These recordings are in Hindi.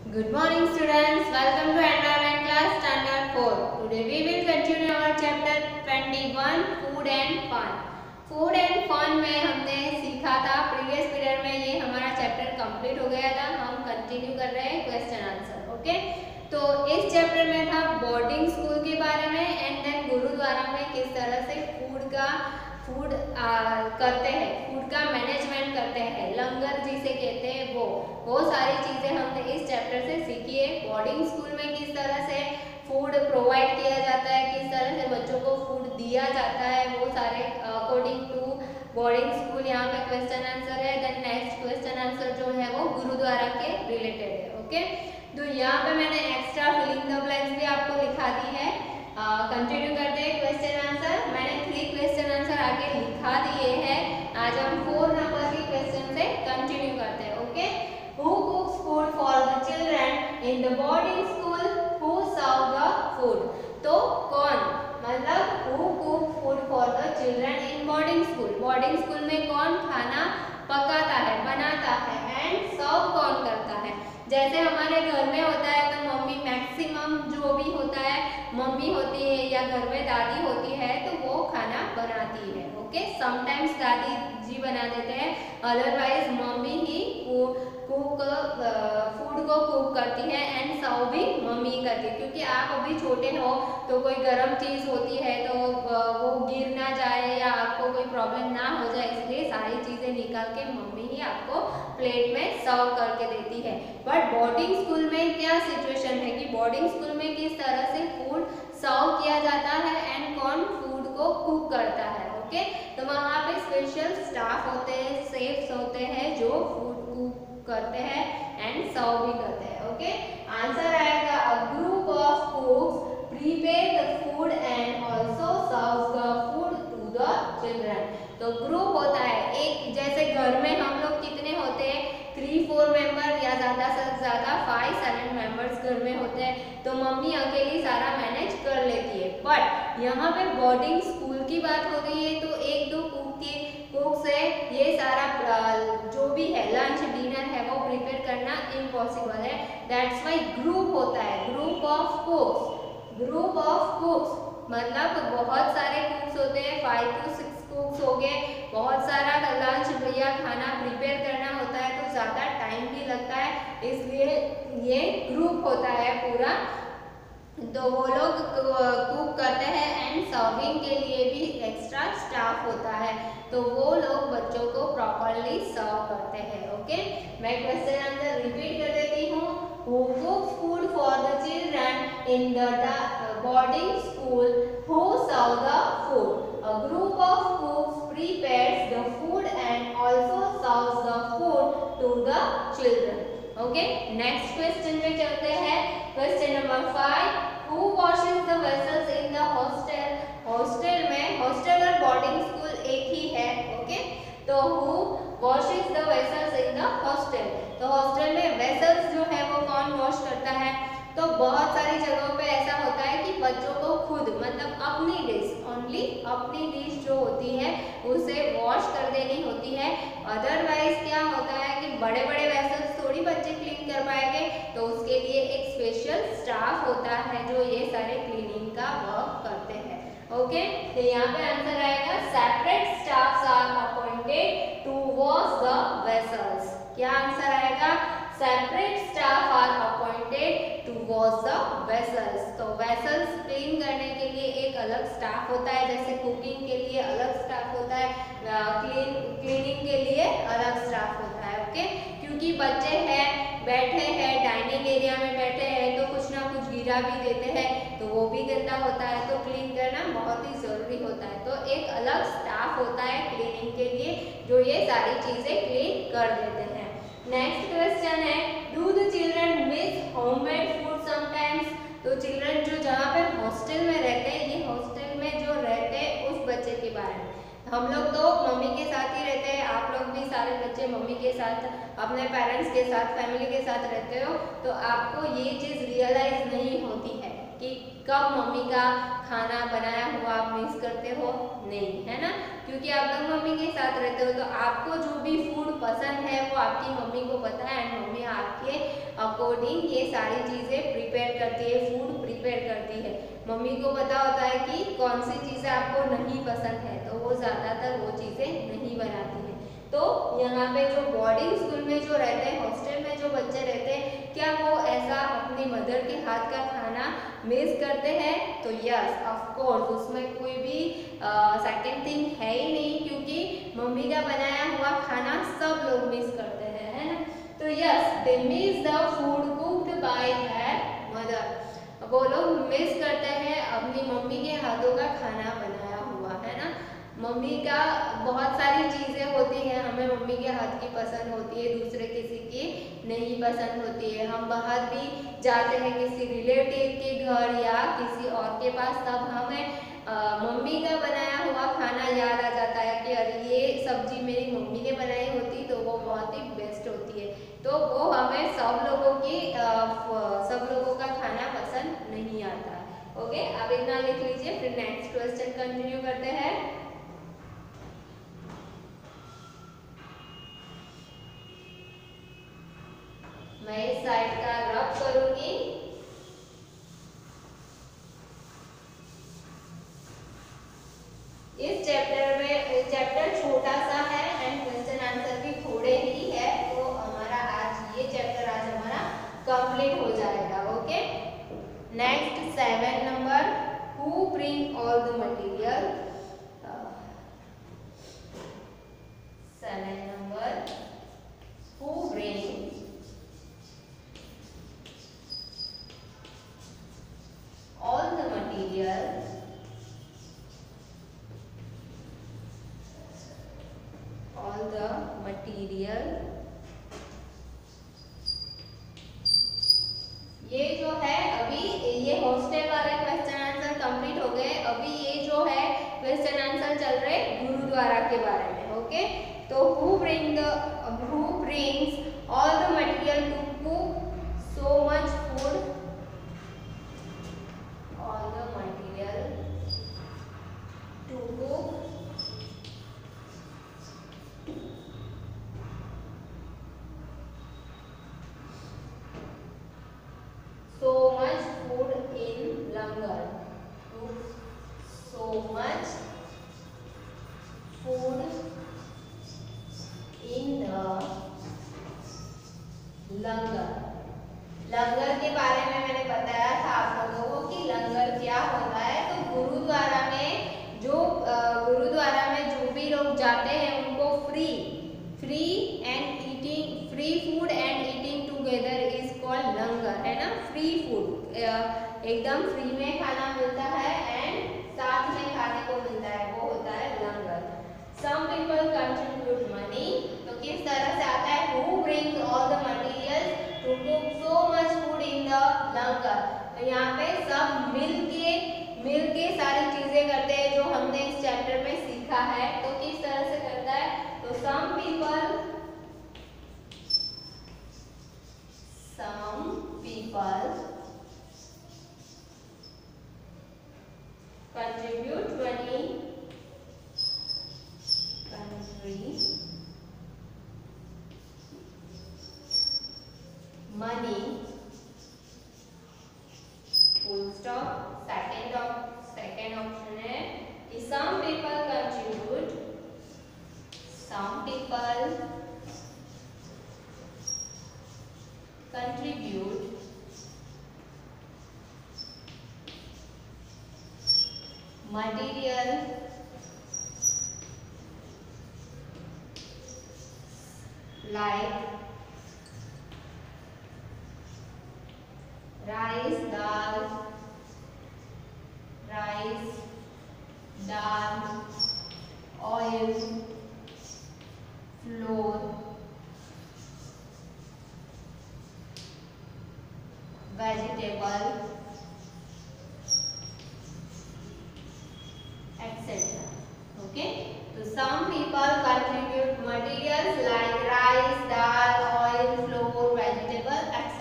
Good morning students, welcome to environment class standard 4. Today we will continue our chapter 21 food and fun. Food and fun में हमने सीखा था प्रीवियस पीरियड में, ये हमारा चैप्टर कंप्लीट हो गया था। हम कंटिन्यू कर रहे हैं क्वेश्चन आंसर। ओके, तो इस चैप्टर में था बोर्डिंग स्कूल के बारे में एंड देन गुरुद्वारा में किस तरह से फूड करते हैं, फूड का मैनेजमेंट करते हैं, लंगर जिसे कहते हैं वो सारी चीजें हमने इस चैप्टर से सीखी है। बोर्डिंग स्कूल में किस तरह से फूड प्रोवाइड किया जाता है, किस तरह से बच्चों को फूड दिया जाता है, वो सारे अकॉर्डिंग टू बोर्डिंग स्कूल यहाँ पे क्वेश्चन आंसर है। देन नेक्स्ट क्वेश्चन आंसर जो है वो गुरुद्वारा के रिलेटेड है। ओके, तो यहाँ पे मैंने एक्स्ट्रा फिलिंग द ब्लैंक्स भी आपको लिखा दी है। कंटिन्यू करते हैं क्वेश्चन आंसर। मैंने 3 क्वेश्चन आंसर आगे लिखा दिए हैं। आज हम 4 नंबर के क्वेश्चन से कंटिन्यू करते हैं। Okay, who cooks food for the children in the boarding school, who serve the food. तो कौन, मतलब who cook food for the children in boarding school, boarding school में कौन खाना पकाता है, बनाता है एंड सर्व कौन करता है। जैसे हमारे घर में होता है तो मम्मी, मैक्सिमम जो भी होता है मम्मी होती है या घर में दादी होती है तो वो खाना बनाती है। ओके, समटाइम्स दादी जी बना देते हैं, अदरवाइज मम्मी ही फूड को कुक करती है एंड सर्व भी मम्मी करती है। क्योंकि आप अभी छोटे हो तो कोई गर्म चीज़ होती है तो वो गिर ना जाए या आपको कोई प्रॉब्लम ना हो जाए, इसलिए सारी चीज़ें निकाल के मम्मी ही आपको प्लेट में सर्व करके देती है। बट बोर्डिंग स्कूल में क्या सिचुएशन है कि बोर्डिंग स्कूल में किस तरह से फूड सर्व किया जाता है एंड कौन फूड को कुक करता है। ओके, तो वहाँ पे स्पेशल स्टाफ होते हैं, शेफ्स होते हैं जो फूड कुक करते हैं एंड सर्व भी करते हैं। ओके, आंसर आएगा a group of cooks prepare the food and also serve the food to the children. तो ग्रुप होता है एक, जैसे घर में हम लोग कितने होते हैं, 3-4 मेंबर या ज़्यादा से ज़्यादा 5-7 मेंबर्स घर में होते हैं, तो मम्मी अकेली सारा मैनेज कर लेती है। बट यहाँ पे बोर्डिंग स्कूल की बात हो रही है तो 1-2 कुक से ये सारा जो भी है लंच डिनर है वो प्रिपेयर करना इम्पॉसिबल है। दैट्स वाई ग्रुप होता है, ग्रुप ऑफ कुक्स। ग्रुप ऑफ कुक्स मतलब बहुत सारे कुक्स होते हैं, 5-6 कुक्स हो गए, बहुत सारा लंच या खाना प्रिपेयर करना होता है तो ज़्यादा टाइम भी लगता है, इसलिए ये ग्रुप होता है पूरा। तो वो लोग कुक करते हैं एंड सर्विंग के लिए भी एक्स्ट्रा स्टाफ होता है, तो वो लोग बच्चों को प्रॉपरली सर्व करते हैं। ओके, मैं क्वेश्चन आंसर रिपीट कर देती हूँ। Who cooks food for the children in the boarding school, who serve the food? A group of cooks prepares the food and also serves the food to the children. Okay, next question पे चलते हैं। Question number 5. Who washes the vessels in the hostel? Hostel में, हॉस्टल और बोर्डिंग स्कूल एक ही है। ओके, तो who washes the vessels in the hostel? तो हॉस्टल में वेसल्स जो है वो कौन वॉश करता है। तो बहुत सारी जगहों पे ऐसा होता है कि बच्चों को खुद, मतलब अपनी डिश, ओनली अपनी डिश जो होती है उसे वॉश कर देनी होती है। अदरवाइज क्या होता है कि बड़े बड़े वेसल्स थोड़ी बच्चे क्लीन कर पाएंगे, तो उसके लिए एक स्पेशल स्टाफ होता है जो ये सारे क्लीनिंग का वर्क करते हैं। ओके, तो यहाँ पे आंसर आएगा separate staffs are appointed to wash the vessels. क्या आंसर आएगा, separate staff are appointed to wash the vessels. तो वेसल्स क्लीन करने के लिए एक अलग स्टाफ होता है, जैसे कुकिंग के लिए अलग स्टाफ होता है, क्लीनिंग के लिए अलग स्टाफ होता है। ओके, क्योंकि बच्चे हैं, बैठे हैं डाइनिंग एरिया में बैठे हैं तो कुछ ना कुछ गिरा भी देते हैं तो वो भी गंदा होता है, तो क्लीन करना बहुत ही ज़रूरी होता है। तो एक अलग स्टाफ होता है क्लीनिंग के लिए जो ये सारी चीज़ें क्लीन कर देते हैं। नेक्स्ट क्वेश्चन है, do the children miss homemade food sometimes. तो चिल्ड्रन जो जहाँ पे हॉस्टल में रहते हैं, ये हॉस्टल में जो रहते हैं उस बच्चे के बारे में, हम लोग तो मम्मी के साथ ही रहते हैं, आप लोग भी सारे बच्चे मम्मी के साथ, अपने पेरेंट्स के साथ, फैमिली के साथ रहते हो, तो आपको ये चीज़ रियलाइज नहीं होती है कि कब मम्मी का खाना बनाया हुआ आप मिस करते हो? नहीं, है ना, क्योंकि आप लोग मम्मी के साथ रहते हो तो आपको जो भी फूड पसंद है वो आपकी मम्मी को पता है एंड मम्मी आपके अकॉर्डिंग ये सारी चीज़ें प्रिपेयर करती है, फूड प्रिपेयर करती है। मम्मी को पता होता है कि कौन सी चीज़ें आपको नहीं पसंद है तो वो ज़्यादातर वो चीज़ें नहीं बनाती है। तो यहाँ पे जो बोर्डिंग स्कूल में जो रहते हैं, हॉस्टल में जो बच्चे रहते हैं, क्या वो ऐसा अपनी मदर के हाथ का खाना मिस करते हैं? तो यस ऑफ कोर्स, उसमें कोई भी सेकंड थिंग है ही नहीं, क्योंकि मम्मी का बनाया हुआ खाना सब लोग मिस करते हैं, है ना। तो yes, they miss the food cooked bye there mother, वो लोग मिस करते हैं अपनी मम्मी के हाथों का खाना बनाया हुआ, है ना। मम्मी का बहुत सारी चीज़ें होती हैं, हमें मम्मी के हाथ की पसंद होती है, दूसरे किसी की नहीं पसंद होती है। हम बाहर भी जाते हैं किसी रिलेटिव के घर या किसी और के पास, तब हमें मम्मी का बनाया हुआ खाना याद आ जाता है कि अरे ये सब्जी मेरी मम्मी ने बनाई होती तो वो बहुत ही बेस्ट होती है। तो वो हमें सब लोगों का खाना पसंद नहीं आता है। ओके, अब इतना लिख लीजिए, फिर नेक्स्ट क्वेश्चन कंटिन्यू करते हैं। मैं इस साइड का रब करूंगी। इस चैप्टर छोटा सा है एंड क्वेश्चन आंसर भी थोड़े ही है, तो हमारा आज ये चैप्टर हमारा कंप्लीट हो जाएगा। Okay, next 7 number, who bring all the material. 7 number, who bring all the material ये जो है, अभी ये हॉस्टल वाले क्वेश्चन आंसर कंप्लीट हो गए। अभी ये जो है क्वेश्चन आंसर चल रहे गुरुद्वारा के बारे में। ओके, तो who brings all the material to cook so much food, all the material to cook so much food in langar, cook so much food in the लंगर। लंगर के बारे में मैंने बताया था आप लोगों को कि लंगर क्या होता है। तो गुरुद्वारा में जो भी लोग जाते हैं उनको free food and eating together is called langar, है ना। फ्री फूड, एकदम फ्री में खाना मिलता है एंड साथ में खाने को मिलता है, वो होता है langar. Some people contribute money, तो किस तरह से आता है, who brings all the materials to cook so much food in the langar. तो यहाँ पे सब मिलके सारी चीजें करते हैं जो हमने इस चैप्टर में सीखा है। तो किस तरह से करता है, तो some people contribute money, full stop। Second option है कि some people contribute material like rice, dal, oil, flour, vegetable, etc. Okay, so some people contribute materials like rice, dal, oil, flour, vegetable, etc.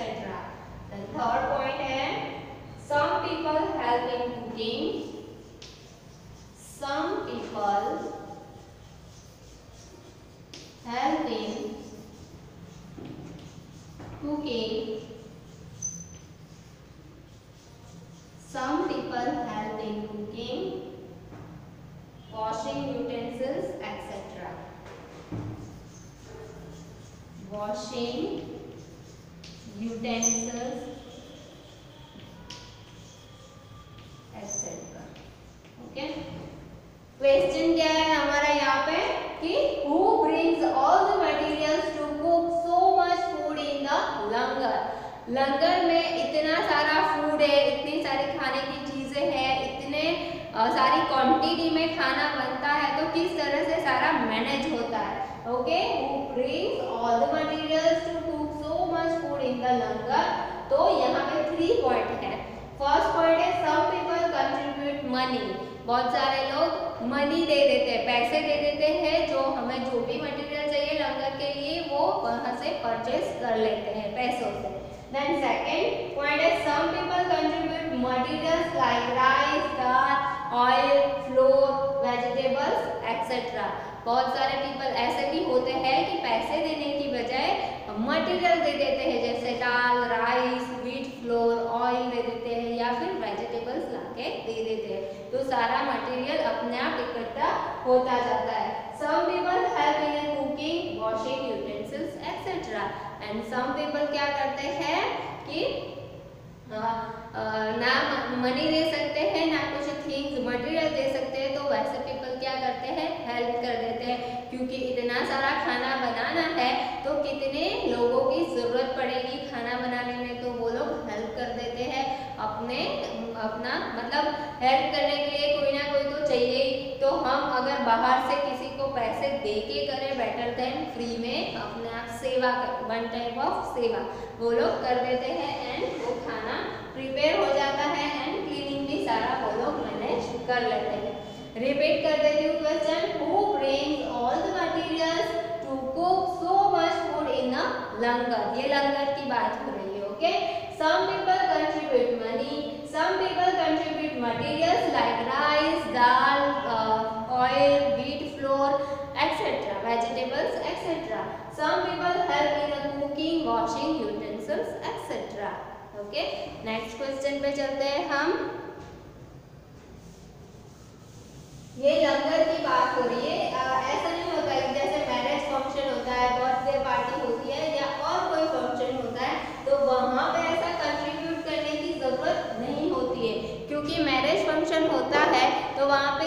The third point है some people help in cooking, help in cooking. Some people help in cooking, washing utensils, etc. Washing utensils, etc. Okay, question क्या है हमारा यहाँ पे कि who brings all the materials to cook so much food in the लंगर। लंगर में इतना सारा फूड है, इतनी सारी खाने की चीजें हैं, इतने सारी क्वांटिटी में खाना बनता है, तो किस तरह से सारा मैनेज होता है। Okay, who brings all the materials to cook so much food in the लंगर। तो यहाँ पे 3 पॉइंट है। फर्स्ट पॉइंट है some people contribute money। बहुत सारे लोग मनी दे देते हैं, पैसे दे देते हैं, जो हमें जो भी मटेरियल चाहिए लंगर के लिए वो वहां से परचेस कर लेते हैं पैसों से। देन सेकंड पॉइंट है some people contribute materials like rice, दाल, ऑयल, फ्लोर, वेजिटेबल्स एक्सेट्रा। बहुत सारे पीपल ऐसे भी होते हैं कि पैसे देने की बजाय मटेरियल दे देते हैं, जैसे दाल, राइस, व्हीट फ्लोर, ऑयल दे देते हैं या फिर वेजिटेबल्स लाके दे देते हैं, तो सारा मटेरियल अपने आप इकट्ठा होता जाता है। Some people help in cooking, washing utensils, etc. And some people क्या करते हैं कि ना मनी दे सकते हैं, ना कुछ थिंग्स मटेरियल दे सकते हैं, तो वैसे पीपल क्या करते हैं, हेल्प कर देते हैं, क्योंकि इतना सारा खाना बनाना है तो कितने लोगों की जरूरत पड़ेगी खाना बनाने में, तो वो लोग हेल्प कर देते हैं। अपना मतलब हेल्प करने के लिए कोई ना कोई तो चाहिए ही, तो हम अगर बाहर से किसी को पैसे दे के करें बेटर देन फ्री में अपने आप सेवा कर, वन टाइप ऑफ सेवा वो लोग कर देते हैं एंड वो खाना प्रिपेयर हो जाता है एंड क्लीनिंग भी सारा वो लोग मैनेज कर लेते हैं। रिपीट कर देती हूँ question, who brings all the materials to cook so much food in a langar. ये लंगर की बात हो रही है। Okay, some people contribute money, some people contribute materials like rice, dal, oil, wheat flour etcetera, vegetables etcetera. Some people help in cooking, washing utensils etcetera. Okay, next question पे चलते हैं हम। ये लंगर की बात हो रही है, ऐसा नहीं होता है जैसे मैरिज फंक्शन होता है, बर्थडे पार्टी होती है या और कोई फंक्शन होता है, तो वहाँ पे ऐसा कंट्रीब्यूट करने की जरूरत नहीं होती है, क्योंकि मैरिज फंक्शन होता है तो वहाँ पे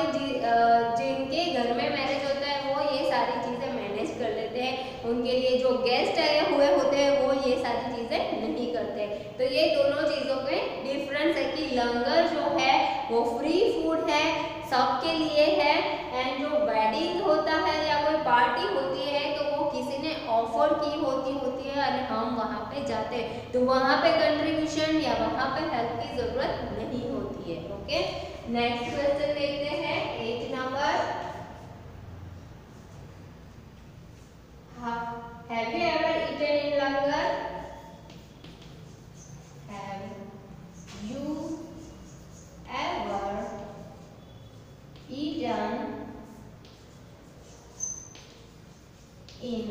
जिनके घर में मैरिज होता है वो ये सारी चीजें मैनेज कर लेते हैं, उनके लिए जो गेस्ट आए हुए होते हैं वो ये सारी चीजें नहीं करते। तो ये दोनों चीजों के डिफरेंस है कि लंगर जो है वो फ्री फूड है, सबके लिए है, एंड जो वेडिंग होता है या कोई पार्टी होती है तो वो किसी ने ऑफर की होती है और हम वहाँ पे जाते हैं, तो वहाँ पे कंट्रीब्यूशन या वहाँ पे हेल्प की जरूरत नहीं होती है। ओके, नेक्स्ट क्वेश्चन देखते हैं 8 number. Have you ever eaten in langar? Have you ever eaten in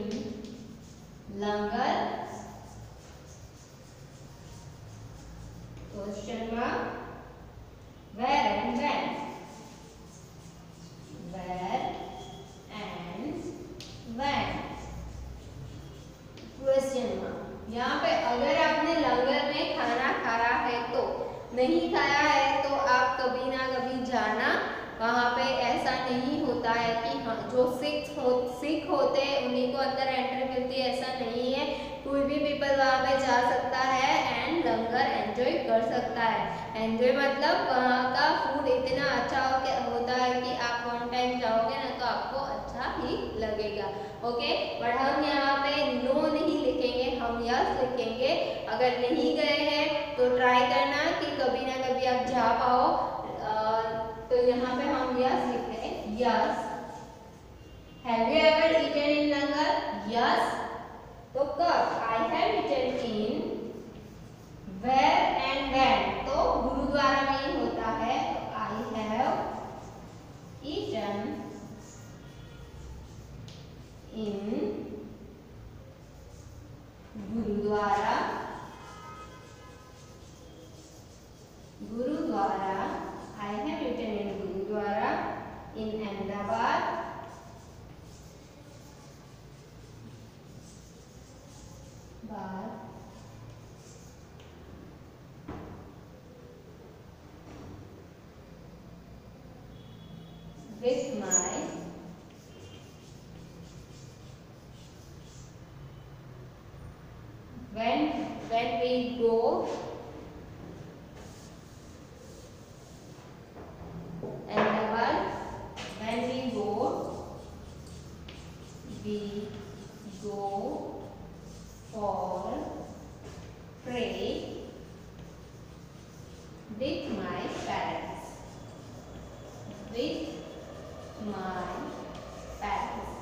langar? Question mark. Where and when? Where and when? Question mark. यहाँ पे अगर आपने लंगर में खाना खाया है तो, नहीं खाया है तो आप कभी ना कभी जाना, वहाँ पे ऐसा नहीं होता है कि हाँ जो सिख होते हैं उन्हीं को अंदर एंट्री मिलती है, ऐसा नहीं है, कोई भी पीपल वहाँ पे जा सकता है एंड लंगर एंजॉय कर सकता है। एंजॉय मतलब वहाँ का फूड इतना अच्छा होता है कि आप वन टाइम जाओगे ना तो आपको अच्छा ही लगेगा। ओके, बट हम यहाँ पे नो नहीं लिखेंगे, हम यस लिखेंगे। अगर नहीं गए हैं तो ट्राई करना कि कभी ना कभी आप जा पाओ, तो यहाँ पे हम यस लिख रहे हैं, yes. Have you ever eaten in langar? Yes. तो कब? I have eaten in. Where and when? तो गुरुद्वारा में ही होता है, I have eaten in gurdwara, gurdwara, I have written in Gurudwara in Ahmedabad. With my when we go Ahmedabad, when we go for pray with my parents, with my parents.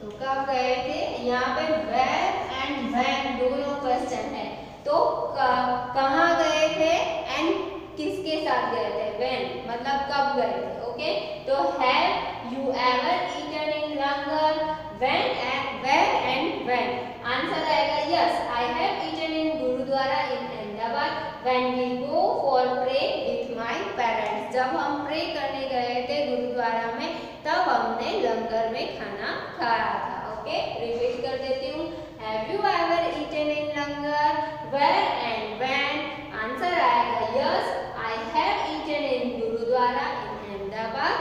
तो कब गए थे? यहाँ पे where and when दोनों क्वेश्चन है, तो कहाँ गए थे and किसके साथ गए थे? when मतलब कब गए थे, ओके? तो have you ever eaten in langar? when and where and when. Answer आएगा yes, I have eaten in Gurudwara in Ahmedabad when we go for pray with my parents. जब हम प्रे करने गए थे गुरुद्वारा में, तब हमने लंगर में खाना खाया था, ओके? रिपीट कर देती हूँ, have you ever eaten in langar, where and when. Answer आएगा yes, I have eaten in gurudwara in Ahmedabad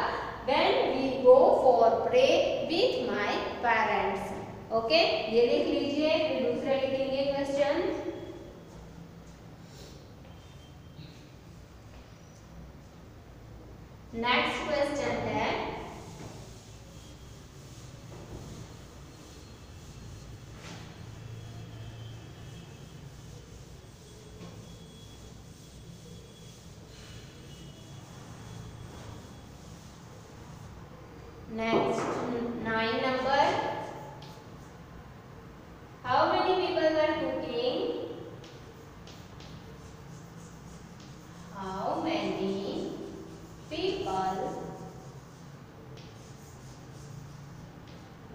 when we go for pray with my parents, okay? ये लिख लीजिए, फिर दूसरा लिखेंगे क्वेश्चन. नेक्स्ट क्वेश्चन है next 9 number. How many people were cooking? How many people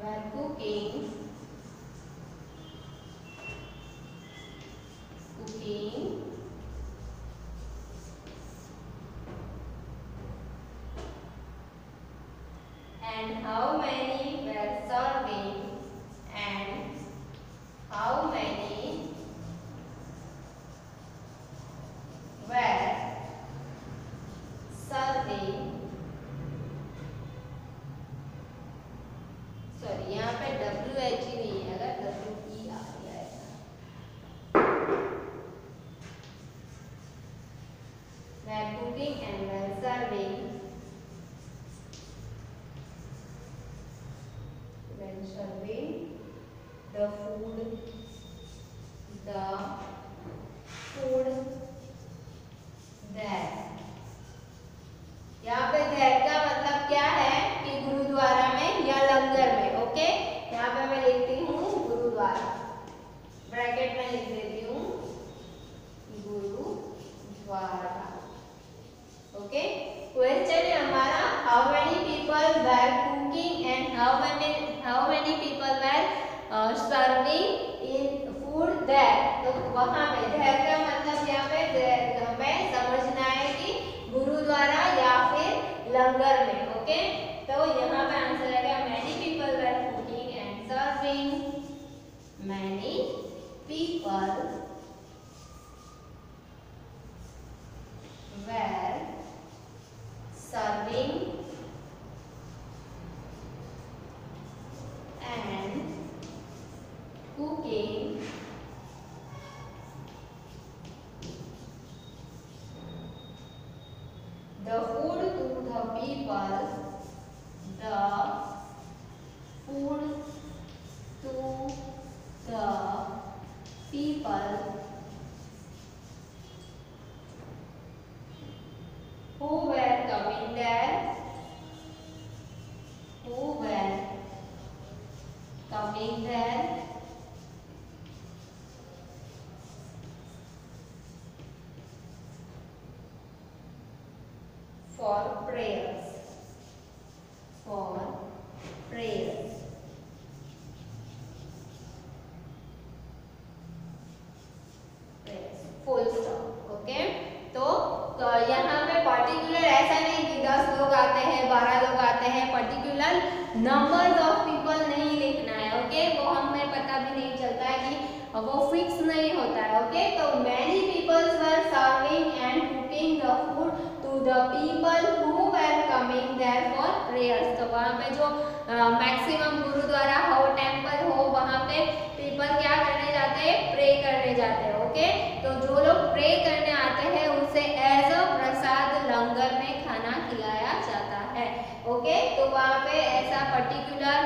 were cooking and how many were serving and how many were serving. Sorry, यहाँ पे WH ही नहीं है, अगर WE आ गया है. Were cooking and were serving. When serving the food there. यहाँ पे there का मतलब क्या है कि गुरुद्वारा में या लंगर में, ओके? यहाँ पे मैं लिखती हूँ गुरुद्वारा, ब्रैकेट में लिख देती हूँ गुरुद्वारा, ओके? क्वेश्चन है हमारा how many people were cooking and how many people were serving in food there. तो वहाँ पे देयर का मतलब यहाँ पे हमें समझना है कि गुरुद्वारा या फिर लंगर में, ओके? तो यहाँ पे आंसर आएगा many people were cooking and serving. Many people were serving and cooking the food to the people. The food to the people who were coming there. Who were coming there for prayers. For prayers. Number of people नहीं लिखना है। ओके, वो हमें पता भी नहीं चलता है कि वो फिक्स नहीं होता है। ओके, तो many peoples were serving and cooking the food to the people who were coming there for prayers. तो वहाँ पे जो मैक्सिमम गुरुद्वारा हो, टेम्पल हो, वहाँ पे पीपल क्या करने जाते हैं, प्रे करने जाते हैं। ओके, तो जो लोग प्रे करने आते हैं उसे एज अ प्रसाद लंगर में खाना खिलाया जाता है। ओके, तो वहाँ पे ऐसा पर्टिकुलर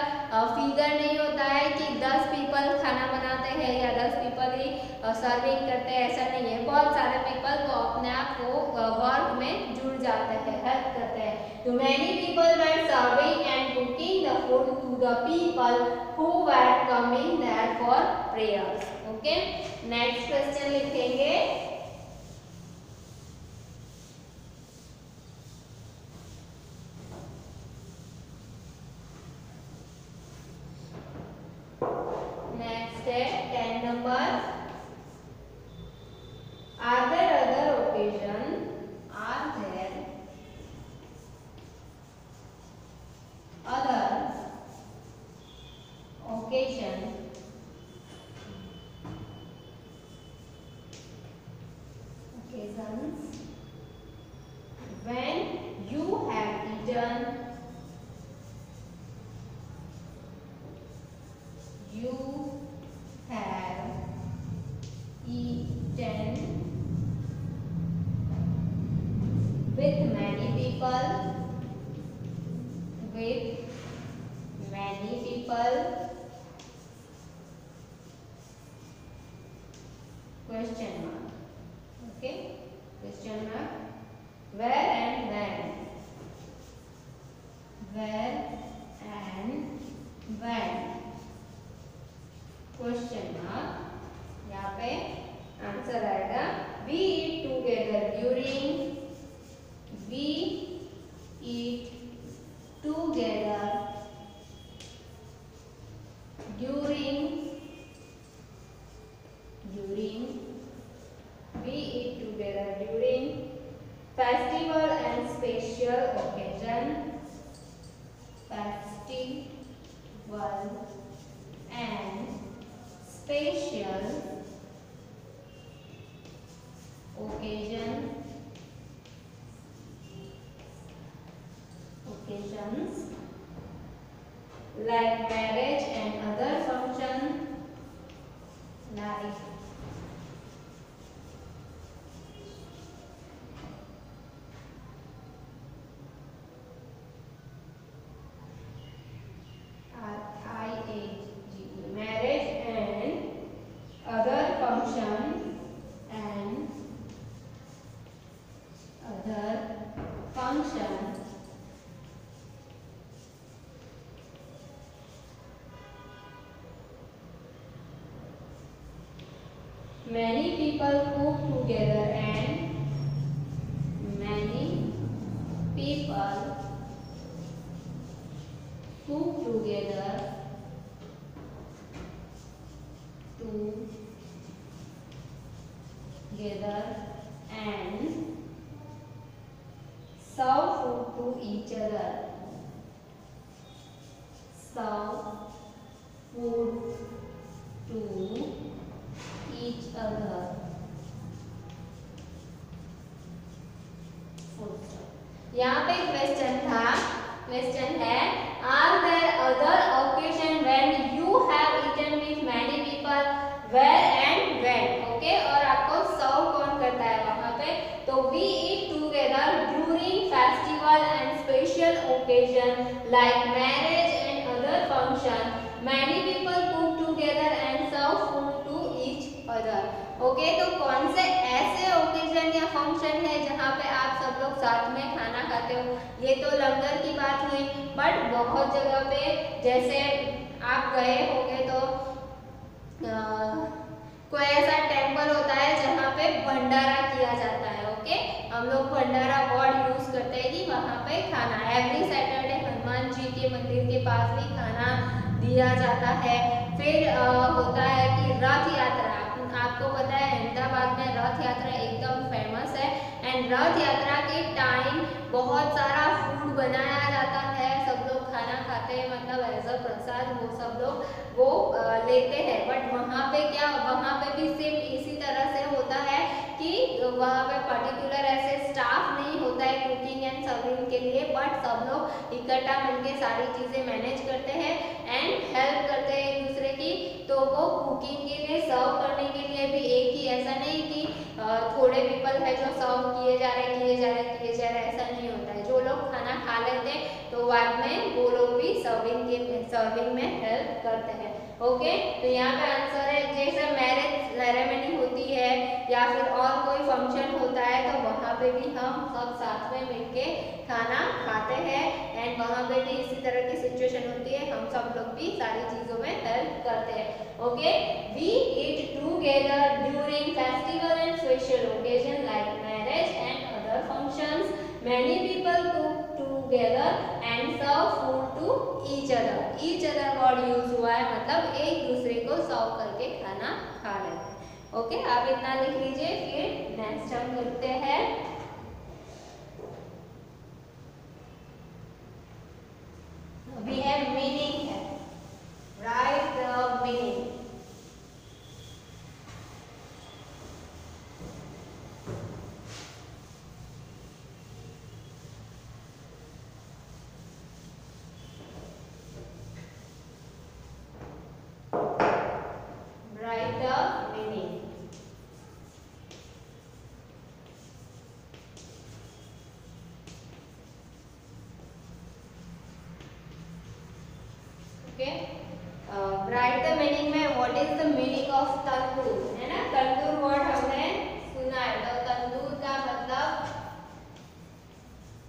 फिगर नहीं होता है कि 10 पीपल खाना बनाते हैं या 10 पीपल ही सर्विंग करते हैं, ऐसा नहीं है। बहुत सारे पीपल वो अपने आप को वर्क में जुड़ जाते हैं, हेल्प करते हैं। तो many people were serving and cooking the food to the people who were coming there for prayers. Okay, next question लिखेंगे। नेक्स्ट है 10 नंबर। Are there other occasion, are there other occasion occasions when you have eaten with many people, question mark. Okay, question mark. Where and when, where and when, question mark. यहाँ पे आंसर आएगा we eat together during, we eat together during, we eat together during festival and special occasion, festival and special occasions like marriage and other function, like marriage and other function and other function many people cook together and many people cook together and serve food to each other, serve food to each other. यहाँ पे क्वेश्चन था, क्वेश्चन है are there other occasion when you have eaten with many people, where and when. Okay, और आपको सर्व कौन करता है वहां पे, तो we eat together during festival and special occasion like marriage and other function, many people cook together and serve food to each other. Okay, तो कौन से ऐसे ओकेजन या फंक्शन है जहाँ पे आप सब लोग साथ में खाना खाते हो, ये तो लंगर की बात हुई, बट बहुत जगह पे जैसे आप गए होंगे तो कोई ऐसा टेम्पल होता है जहाँ पे भंडारा किया जाता है। ओके, हम लोग भंडारा वर्ड यूज करते हैं कि वहाँ पे खाना एवरी सैटरडे हनुमान जी के मंदिर के पास भी खाना दिया जाता है। फिर होता है कि रथ यात्रा, आपको पता है अहमदाबाद में रथ यात्रा एकदम फेमस है एंड रथ यात्रा के टाइम बहुत सारा फूड बनाया जाता है, सब लोग खाना खाते जाते हैं, मतलब एज अ प्रसाद वो सब लोग वो लेते हैं। बट वहाँ पे क्या, वहाँ पे भी सेम इसी तरह से होता है कि वहाँ पे पर्टिकुलर ऐसे स्टाफ नहीं होता है कुकिंग एंड सर्विंग के लिए, बट सब लोग इकट्ठा मिलके सारी चीज़ें मैनेज करते हैं एंड हेल्प करते हैं एक दूसरे की। तो वो कुकिंग के लिए, सर्व करने के लिए भी एक ही, ऐसा नहीं कि थोड़े पीपल है जो सर्व किए जा रहे ऐसा नहीं होता है। जो लोग खाना खा लेते हैं तो बाद में वो लोग भी सर्विंग में हेल्प करते हैं। ओके, तो यहाँ पे आंसर है जैसे मैरिज सेरेमनी होती है या फिर और कोई फंक्शन होता है तो वहाँ पे भी हम सब साथ में मिलके खाना खाते हैं एंड वहाँ पे भी इसी तरह की सिचुएशन होती है, हम सब लोग भी सारी चीज़ों में हेल्प करते हैं। Okay, we eat together during festival and special occasion like marriage and other functions. Many people cook together and serve food to each other. Each other word use हुआ है, मतलब एक दूसरे को सर्व करके खाना खा लेते हैं। ओके, आप इतना लिख लीजिए, फिर नेक्स्ट हम करते हैं। We have meaning है, write the meaning. Write the meaning. Okay, write the meaning में what is the meaning of तंदूर, है ना। तंदूर वर्ड हमने सुना है, तो तंदूर का मतलब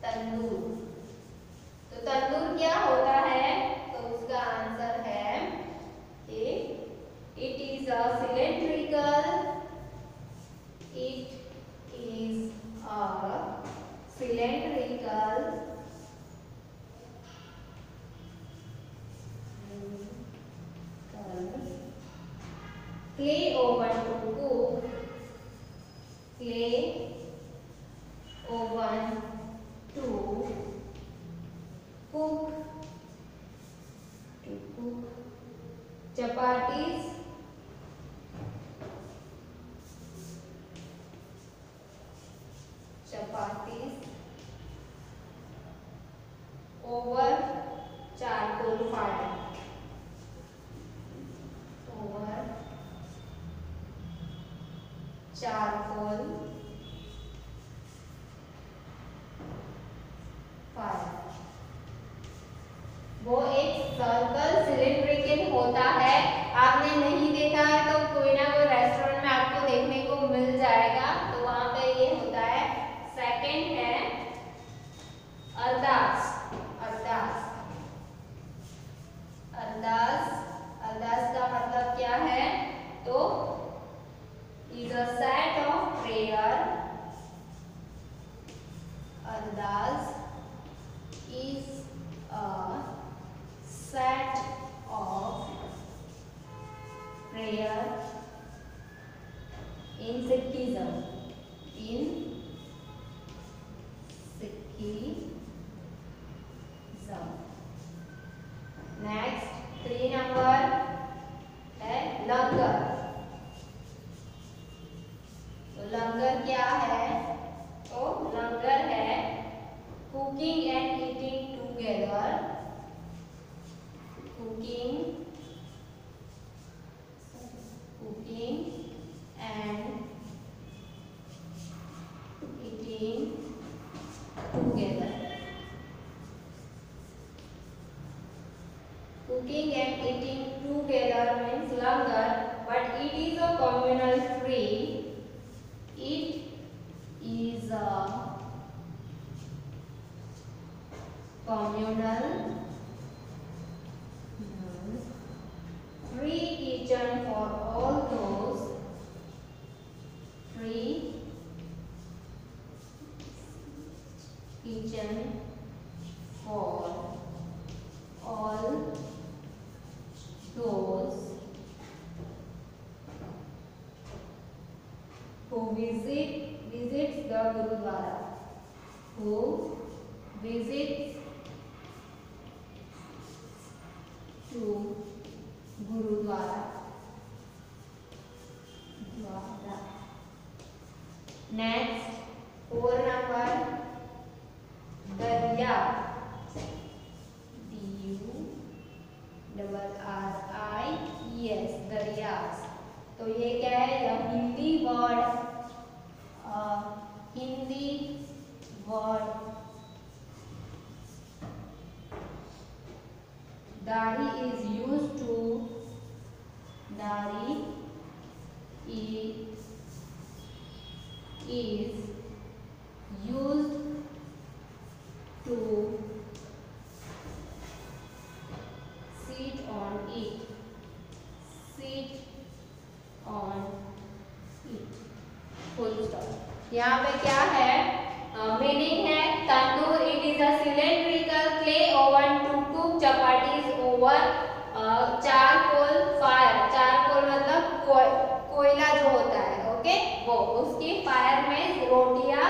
तंदूर, तो तंदूर क्या होता है, तो उसका आंसर है it is a cylindrical, it is a cylindrical clay oven to cook, clay oven to cook, chapatis, over charcoal fire, over charcoal fire। वो एक सर्कल सिलिंड्रिकल होता है, आपने नहीं देखा है तो कोई ना कोई रेस्टोरेंट में आपको देखने को मिल जाएगा, तो वहां पे ये होता है। सेकंड है अरदास, अरदास, अरदास, अरदास का मतलब क्या है, तो is a set of prayer, Ardas is a set of prayer in Sikhism, in Sikhism। Next 3 number है लंगर, तो लंगर क्या है, तो लंगर है cooking and eating together, cooking and eating together. Cooking and eating together means langar, but it is a communal free. It is a communal free kitchen for all those, free kitchen for all those who visits the Gurudwara, who visits to gurdwara. Next 4 number दरिया, DURRIES, दरियास। तो ये क्या है, यह Hindi word Dari is used to sit on it, full stop. यहाँ पे क्या है, मीनिंग है tandoor, it is a cylindrical clay oven to cook chapatis over charcoal fire. Charcoal मतलब कोयला जो होता है, ओके, वो उसकी फायर में रोटियां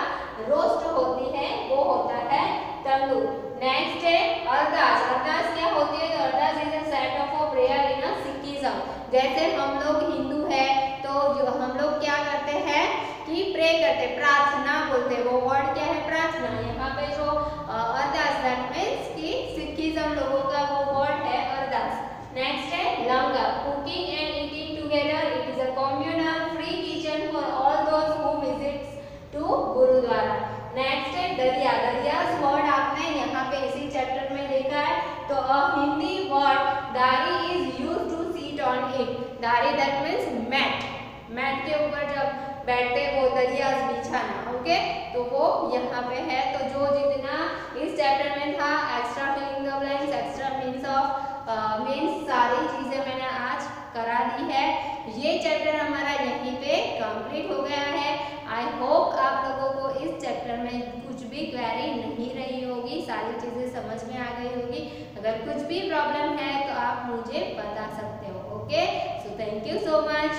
रोस्ट होती है, वो होता है तंदूर। नेक्स्ट है अरदास। अरदास क्या होती है, तो Ardas is a set of a prayer in a Sikhism. जैसे हम लोग हिंदू है तो जो हम लोग क्या करते हैं कि प्रे करते, प्रार्थना बोलते हैं, वो वर्ड क्या है, प्रार्थना। यहाँ पे जो अरदास, दैट मीन्स कि सिखिज्म लोगों का वो वर्ड है अरदास। नेक्स्ट है langar, cooking and eating together, it is a communal free kitchen for all those who visits to gurdwara. Next है दरिया। दरियास वर्ड आपने यहाँ पे इसी चैप्टर में देखा है, तो a Hindi word dari is used to seat on it. Dari that means mat, mat के ऊपर जब बैठते वो दरियास बिछाना, ओके, तो वो यहाँ पे है। तो जो जितना इस चैप्टर में था, extra filling the blanks, extra means of means, सारी चीजें मैंने आज करा दी है। ये चैप्टर हमारा यहीं पे कंप्लीट हो गया है। आई होप आप लोगों को इस चैप्टर में कुछ भी क्वेरी नहीं रही होगी, सारी चीजें समझ में आ गई होगी। अगर कुछ भी प्रॉब्लम है तो आप मुझे बता सकते हो, okay. So thank you so much.